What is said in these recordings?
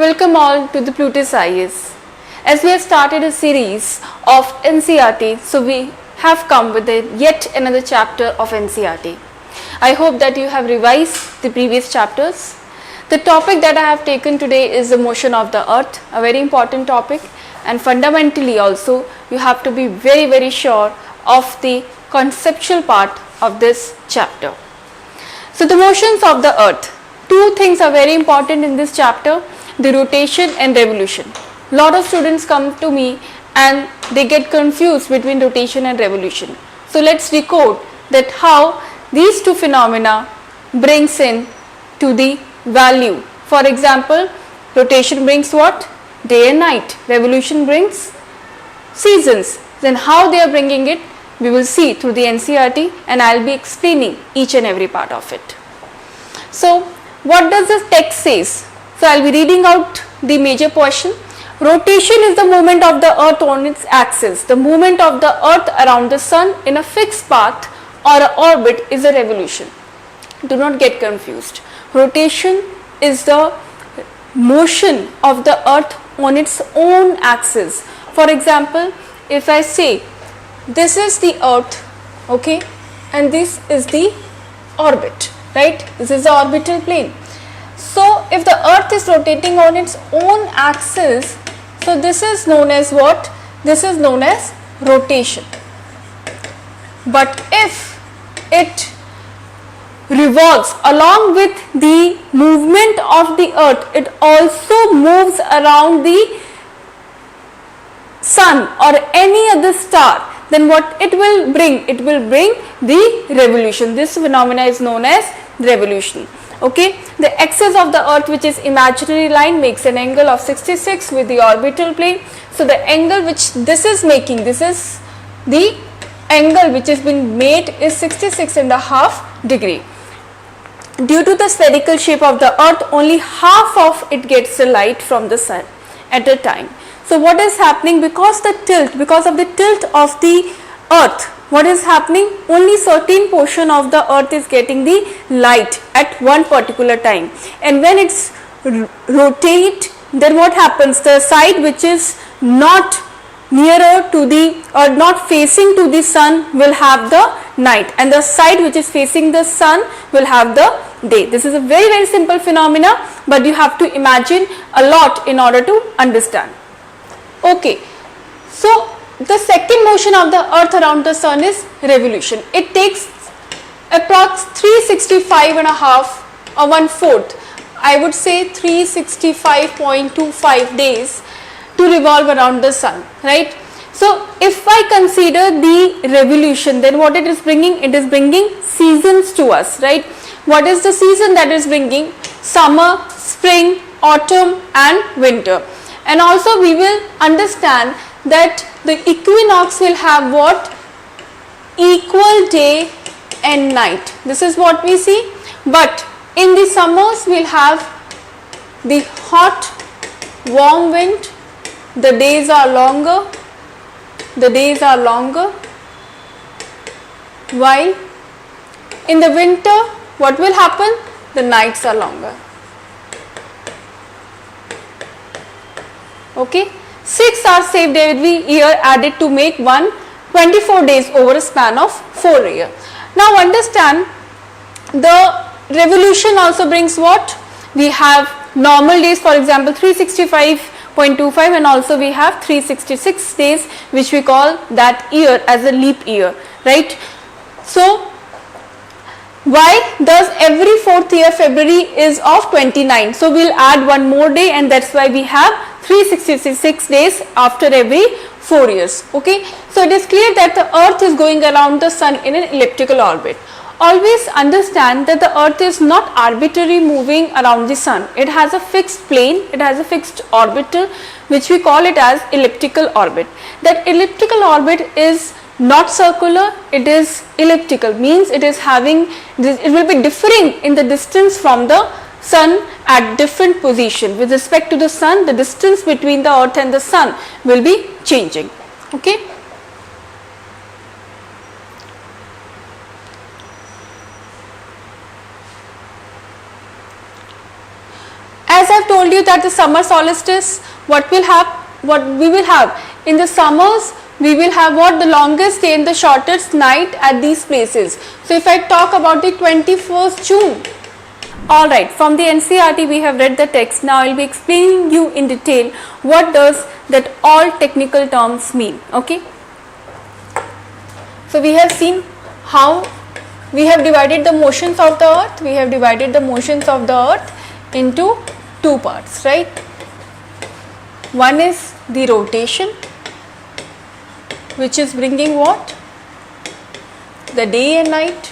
welcome all to the Plutus IAS. As we have started a series of NCERT, so we have come with yet another chapter of NCERT. I hope that you have revised the previous chapters. The topic that I have taken today is the motion of the earth, a very important topic, and fundamentally also you have to be very sure of the conceptual part of this chapter. So the motions of the earth, two things are very important in this chapter, the rotation and revolution. Lot of students come to me and they get confused between rotation and revolution. So let's decode that how these two phenomena brings in to the value. For example, rotation brings what? Day and night. Revolution brings seasons. Then how they are bringing it, we will see through the NCERT, and I will be explaining each and every part of it. So what does the text says? So I will be reading out the major portion. Rotation is the movement of the earth on its axis. The movement of the earth around the sun in a fixed path or an orbit is a revolution. Do not get confused. Rotation is the motion of the earth on its own axis. For example, if I say this is the earth, okay, and this is the orbit, right? This is the orbital plane. So if the earth is rotating on its own axis, so this is known as what? This is known as rotation. But if it revolves along with the movement of the earth, it also moves around the sun or any other star, then what it will bring? It will bring the revolution. This phenomena is known as revolution. Okay, the axis of the earth, which is imaginary line, makes an angle of 66 with the orbital plane. So the angle which this is making, this is the angle which is being made is 66.5 degree. Due to the spherical shape of the earth, only half of it gets the light from the sun at a time. So what is happening? Because of the tilt of the earth, what is happening? Only certain portion of the earth is getting the light at one particular time, and when it's rotate, then what happens? The side which is not nearer to the or not facing to the sun will have the night, and the side which is facing the sun will have the day. This is a very simple phenomena, but you have to imagine a lot in order to understand. Okay, so the second motion of the earth around the sun is revolution. It takes approx 365.5 or 1/4, I would say 365.25 days to revolve around the sun, right? So if I consider the revolution, then what it is bringing? It is bringing seasons to us, right? What is the season that is bringing? Summer, spring, autumn and winter. And also we will understand that the equinox will have what? Equal day and night. This is what we see. But in the summers we'll have the hot, warm wind. The days are longer. While in the winter, what will happen? The nights are longer. Okay, 6 hours saved every year added to make 24 days over a span of 4 years. Now understand, the revolution also brings what? We have normal days, for example 365.25, and also we have 366 days, which we call that year as a leap year, right? So why does every 4th year February is of 29? So we'll add one more day, and that's why we have 366 days after every 4 years. Okay, so it is clear that the earth is going around the sun in an elliptical orbit. Always understand that the earth is not arbitrarily moving around the sun. It has a fixed plane, it has a fixed orbital, which we call it as elliptical orbit. That elliptical orbit is not circular, it is elliptical, means it is having, it will be differing in the distance from the sun at different position. With respect to the sun, the distance between the earth and the sun will be changing. Okay. As I have told you that the summer solstice, what we will have in the summers, we will have what? The longest day and the shortest night at these places. So if I talk about the 21st June, alright, from the NCERT we have read the text. Now I will be explaining you in detail what does that all technical terms mean. Okay. So we have seen how we have divided the motions of the earth. We have divided the motions of the earth into two parts, right? One is the rotation, which is bringing what? The day and night.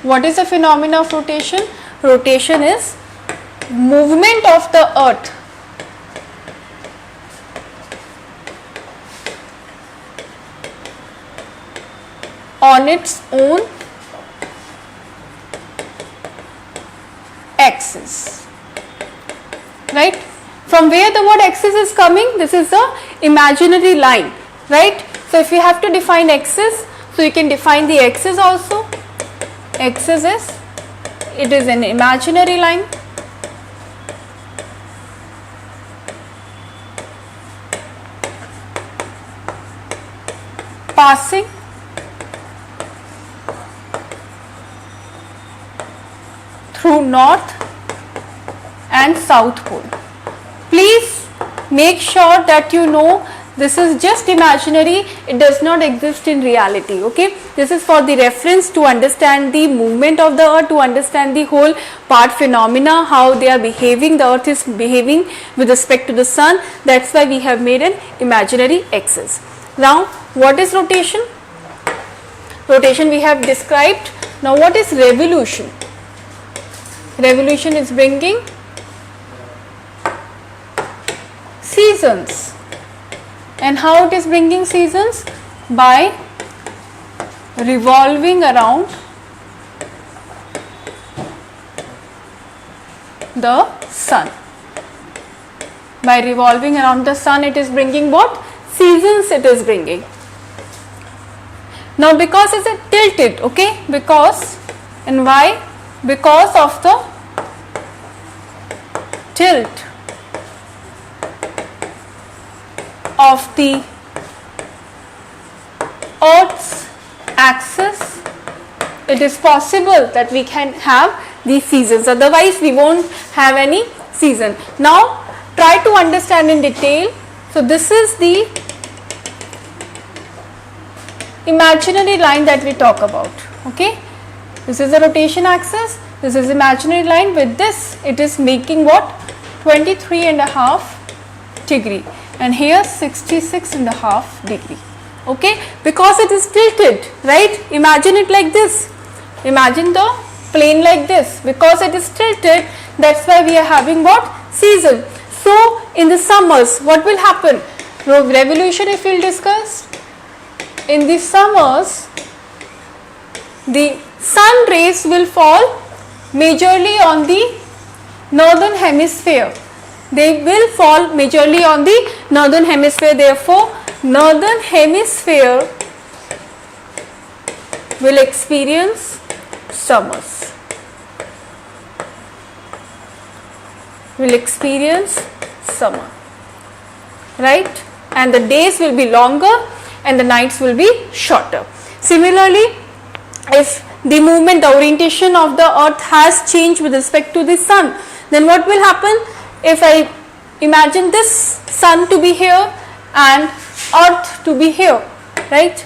What is the phenomena of rotation? Rotation is movement of the earth on its own axis, right? From where the word axis is coming? This is the imaginary line, right? So if you have to define axis, so you can define the axis also. Axis is, it is an imaginary line passing through north and south pole. Please make sure that you know this is just imaginary, it does not exist in reality, okay? This is for the reference to understand the movement of the earth, to understand the whole part phenomena, how they are behaving, the earth is behaving with respect to the sun. That's why we have made an imaginary axis. Now, what is rotation? Rotation we have described. Now, what is revolution? Revolution is bringing seasons. And how it is bringing seasons? By revolving around the sun. By revolving around the sun, it is bringing what? Seasons it is bringing. Now because it is tilted, okay? Because, and why? Because of the tilt of the Earth's axis, it is possible that we can have these seasons, otherwise we won't have any season. Now try to understand in detail. So this is the imaginary line that we talk about, okay? This is the rotation axis, this is imaginary line. With this it is making what? 23.5 degree. And here 66.5 degree, okay? Because it is tilted, right? Imagine it like this. Imagine the plane like this. Because it is tilted, that's why we are having what? Season. So in the summers, what will happen? Revolution if we will discuss. In the summers, the sun rays will fall majorly on the northern hemisphere. They will fall majorly on the northern hemisphere. Therefore, northern hemisphere will experience summers. Will experience summer, right? And the days will be longer and the nights will be shorter. Similarly, if the movement, the orientation of the earth has changed with respect to the sun, then what will happen? If I imagine this sun to be here and earth to be here, right?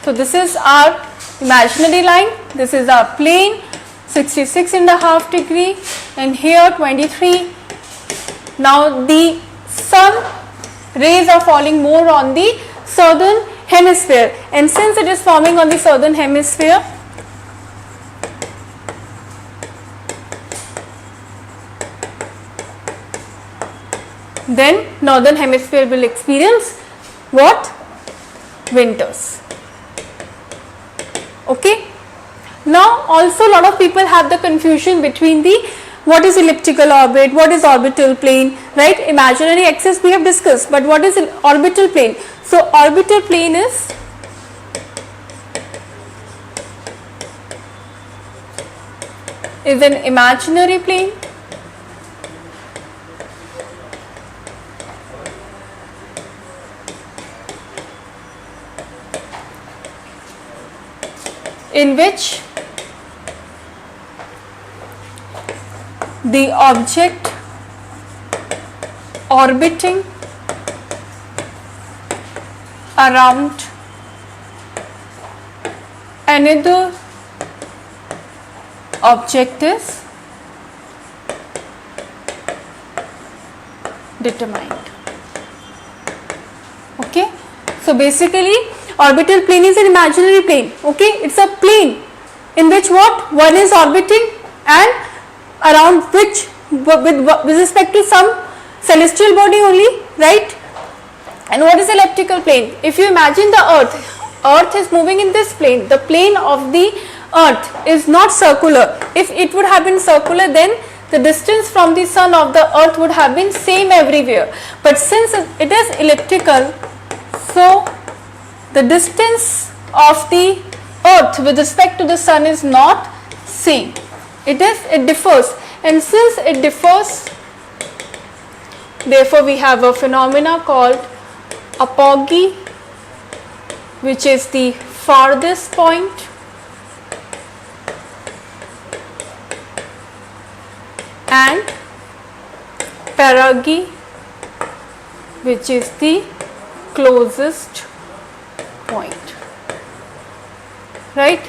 So this is our imaginary line, this is our plane, 66.5 degree, and here 23. Now the sun rays are falling more on the southern hemisphere, and since it is forming on the southern hemisphere, then northern hemisphere will experience what? Winters. Okay. Now also a lot of people have the confusion between the what is elliptical orbit, what is orbital plane, right? Imaginary axis we have discussed, but what is orbital plane? So orbital plane is is an imaginary plane. In which the object orbiting around another object is determined. Okay, so basically orbital plane is an imaginary plane. Okay, it's a plane in which what one is orbiting and around which with respect to some celestial body only, right? And what is elliptical plane? If you imagine the earth is moving in this plane. The plane of the earth is not circular. If it would have been circular, then the distance from the sun of the earth would have been same everywhere. But since it is elliptical, so the distance of the earth with respect to the sun is not same. It differs, and since it differs, therefore we have a phenomena called apogee, which is the farthest point, and perigee, which is the closest point, right?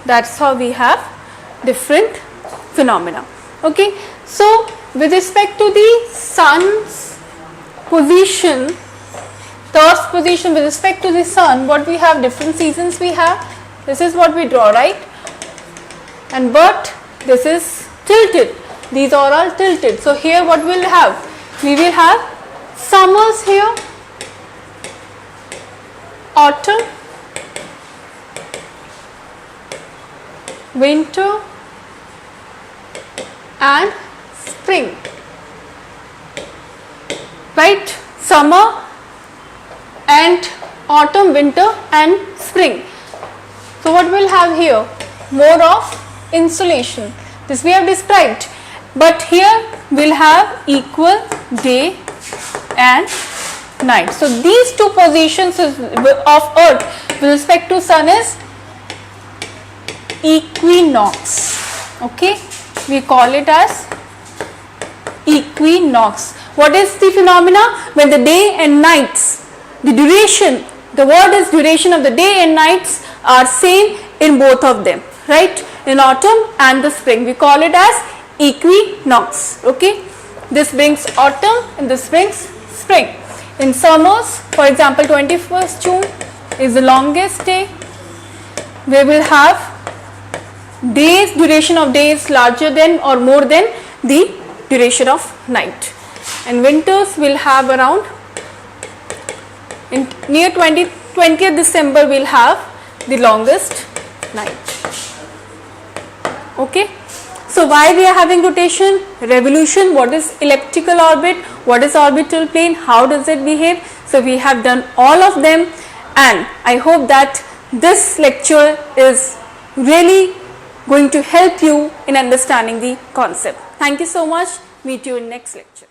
That's how we have different phenomena. Okay, so with respect to the sun's position, the earth's position with respect to the sun, what we have, different seasons we have. This is what we draw, right? And but this is tilted. These are all tilted. So here what we'll have? We will have summers here, autumn, winter and spring, right? Summer and autumn, winter and spring. So what we'll have here? More of insolation. This we have described, but here we'll have equal day and night. So these two positions of earth with respect to sun is equinox. Okay, we call it as equinox. What is the phenomena? When the day and nights, the duration, the word is duration of the day and nights are same in both of them, right? In autumn and the spring, we call it as equinox. Okay, this brings autumn and this brings spring. In summers, for example, 21st June is the longest day. We will have days, duration of days larger than or more than the duration of night. And winters will have around in near 20th December we'll have the longest night. Okay, so why we are having rotation, revolution, what is elliptical orbit, what is orbital plane, how does it behave? So we have done all of them, and I hope that this lecture is really going to help you in understanding the concept. Thank you so much. Meet you in next lecture.